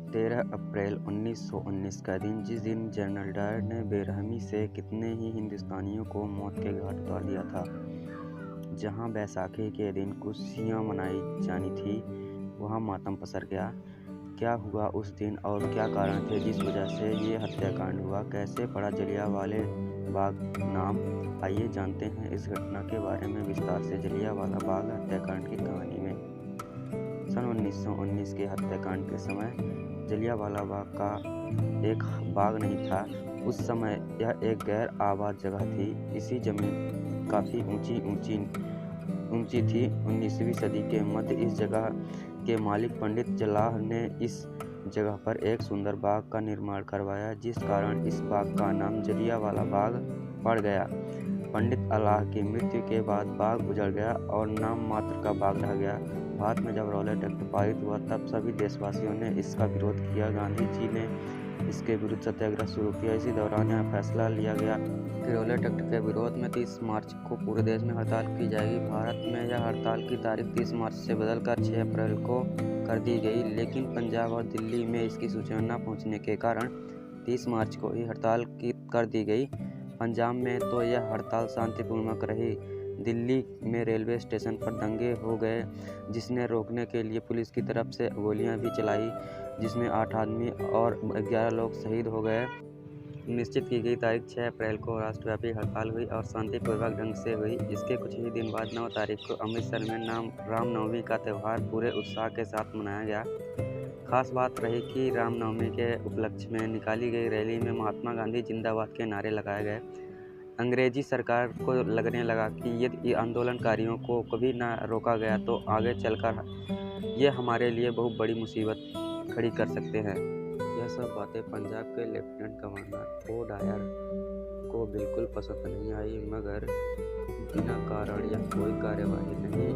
13 अप्रैल 1919 का दिन, जिस दिन जनरल डायर ने बेरहमी से कितने ही हिंदुस्तानियों को मौत के घाट उतार दिया था। जहां बैसाखी के दिन खुशियां मनाई जानी थी, वहां मातम पसर गया। क्या हुआ उस दिन और क्या कारण थे जिस वजह से ये हत्याकांड हुआ? कैसे पड़ा जलियांवाला बाग नाम? आइए जानते हैं इस घटना के बारे में विस्तार से। जलियांवाला बाग हत्याकांड की कहानी में सन 1919 के हत्याकांड के समय जलियांवाला बाग का एक बाग नहीं था। उस समय यह एक गैर आबाद जगह थी। इसी जमीन काफ़ी ऊंची थी। 19वीं सदी के मध्य इस जगह के मालिक पंडित जलाह ने इस जगह पर एक सुंदर बाग का निर्माण करवाया, जिस कारण इस बाग का नाम जलियांवाला बाग पड़ गया। पंडित अलाह की मृत्यु के बाद बाग उजड़ गया और नाम मात्र का बाग रह गया। भारत में जब रॉलेट एक्ट पारित हुआ, तब सभी देशवासियों ने इसका विरोध किया। गांधी जी ने इसके विरुद्ध सत्याग्रह शुरू किया। इसी दौरान यह फैसला लिया गया कि रॉलेट एक्ट के विरोध में 30 मार्च को पूरे देश में हड़ताल की जाएगी। भारत में यह हड़ताल की तारीख 30 मार्च से बदलकर 6 अप्रैल को कर दी गई, लेकिन पंजाब और दिल्ली में इसकी सूचना न पहुंचने के कारण 30 मार्च को ही हड़ताल कर दी गई। पंजाब में तो यह हड़ताल शांतिपूर्वक रही। दिल्ली में रेलवे स्टेशन पर दंगे हो गए, जिसने रोकने के लिए पुलिस की तरफ से गोलियां भी चलाई, जिसमें 8 आदमी और 11 लोग शहीद हो गए। निश्चित की गई तारीख 6 अप्रैल को राष्ट्रव्यापी हड़ताल हुई और शांतिपूर्वक ढंग से हुई। इसके कुछ ही दिन बाद 9 तारीख को अमृतसर में रामनवमी का त्यौहार पूरे उत्साह के साथ मनाया गया। खास बात रही कि रामनवमी के उपलक्ष्य में निकाली गई रैली में महात्मा गांधी जिंदाबाद के नारे लगाए गए। अंग्रेजी सरकार को लगने लगा कि यदि आंदोलनकारियों को कभी न रोका गया तो आगे चलकर ये हमारे लिए बहुत बड़ी मुसीबत खड़ी कर सकते हैं। यह सब बातें पंजाब के लेफ्टिनेंट गवर्नर ओ डायर को बिल्कुल पसंद नहीं आई, मगर बिना कारण यह कोई कार्यवाही नहीं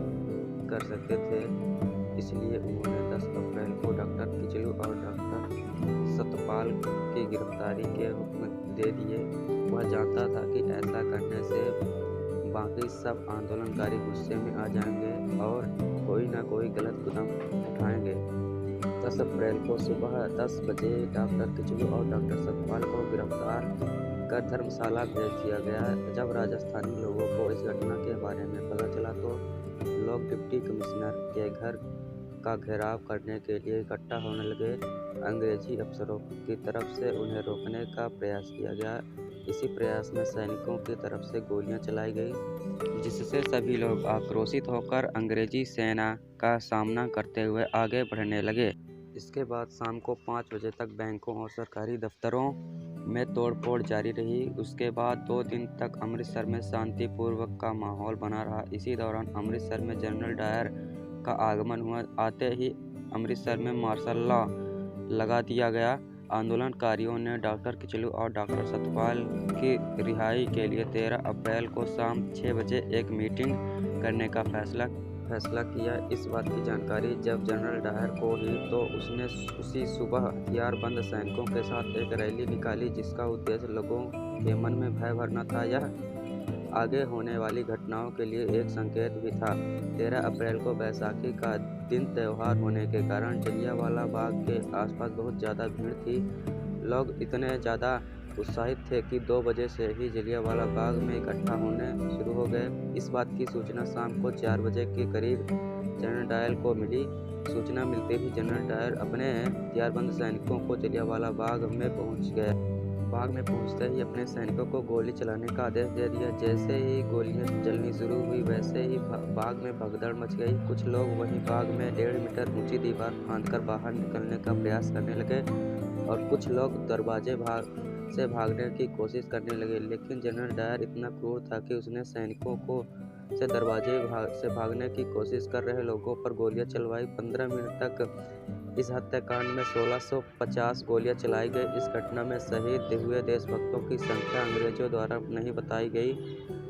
कर सकते थे। इसलिए उन्होंने 10 अप्रैल को डॉक्टर किचलू और डॉक्टर सतपाल की गिरफ्तारी के हुक्म दे दिए। वह जानता था कि ऐसा करने से बाकी सब आंदोलनकारी गुस्से में आ जाएंगे और कोई ना कोई गलत कदम उठाएंगे। 10 अप्रैल को सुबह 10 बजे डॉक्टर किचलू और डॉक्टर सतपाल को गिरफ्तार कर धर्मशाला भेज दिया गया। जब राजस्थानी लोगों को इस घटना के बारे में पता चला तो लोग डिप्टी कमिश्नर के घर का घेराव करने के लिए इकट्ठा होने लगे। अंग्रेजी अफसरों की तरफ से उन्हें रोकने का प्रयास किया गया। इसी प्रयास में सैनिकों की तरफ से गोलियां चलाई गई, जिससे सभी लोग आक्रोशित होकर अंग्रेजी सेना का सामना करते हुए आगे बढ़ने लगे। इसके बाद शाम को 5 बजे तक बैंकों और सरकारी दफ्तरों में तोड़फोड़ जारी रही। उसके बाद 2 दिन तक अमृतसर में शांतिपूर्वक का माहौल बना रहा। इसी दौरान अमृतसर में जनरल डायर का आगमन हुआ। आते ही अमृतसर में मार्शल लॉ लगा दिया गया। आंदोलनकारियों ने डॉक्टर किचलू और डॉक्टर सतपाल की रिहाई के लिए 13 अप्रैल को शाम 6 बजे एक मीटिंग करने का फैसला किया। इस बात की जानकारी जब जनरल डायर को हुई तो उसने उसी सुबह हथियारबंद सैनिकों के साथ एक रैली निकाली, जिसका उद्देश्य लोगों के मन में भय भरना था। यह आगे होने वाली घटनाओं के लिए एक संकेत भी था। 13 अप्रैल को बैसाखी का दिन त्यौहार होने के कारण जलियांवाला बाग के आसपास बहुत ज़्यादा भीड़ थी। लोग इतने ज़्यादा उत्साहित थे कि 2 बजे से ही जलियांवाला बाग में इकट्ठा होने शुरू हो गए। इस बात की सूचना शाम को 4 बजे के करीब जनरल डायर को मिली। सूचना मिलते ही जनरल डायर अपने हथियारबंद सैनिकों को जलियांवाला बाग में पहुंच गए। बाग में पहुंचते ही अपने सैनिकों को गोली चलाने का आदेश दे दिया। जैसे ही गोलियां चलनी शुरू हुई, वैसे ही बाग में भगदड़ मच गई। कुछ लोग वहीं बाग में 1.5 मीटर ऊंची दीवार फांदकर बाहर निकलने का प्रयास करने लगे और कुछ लोग दरवाजे से भागने की कोशिश करने लगे, लेकिन जनरल डायर इतना क्रूर था कि उसने सैनिकों को से दरवाजे से भागने की कोशिश कर रहे लोगों पर गोलियां चलवाई। 15 मिनट तक इस हत्याकांड में 1650 गोलियां चलाई गई। इस घटना में शहीद हुए देशभक्तों की संख्या अंग्रेजों द्वारा नहीं बताई गई।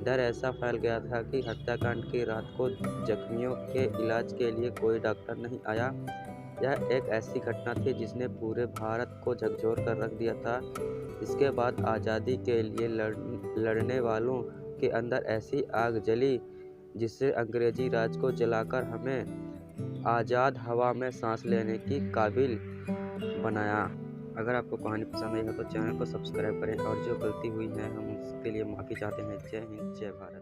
डर ऐसा फैल गया था कि हत्याकांड की रात को जख्मियों के इलाज के लिए कोई डॉक्टर नहीं आया। यह एक ऐसी घटना थी जिसने पूरे भारत को झकझोर कर रख दिया था। इसके बाद आज़ादी के लिए लड़ने वालों के अंदर ऐसी आग जली, जिससे अंग्रेजी राज को जलाकर हमें आज़ाद हवा में सांस लेने की काबिल बनाया। अगर आपको कहानी पसंद आई हो तो चैनल को सब्सक्राइब करें और जो गलती हुई है हम उसके लिए माफ़ी चाहते हैं। जय हिंद, जय भारत।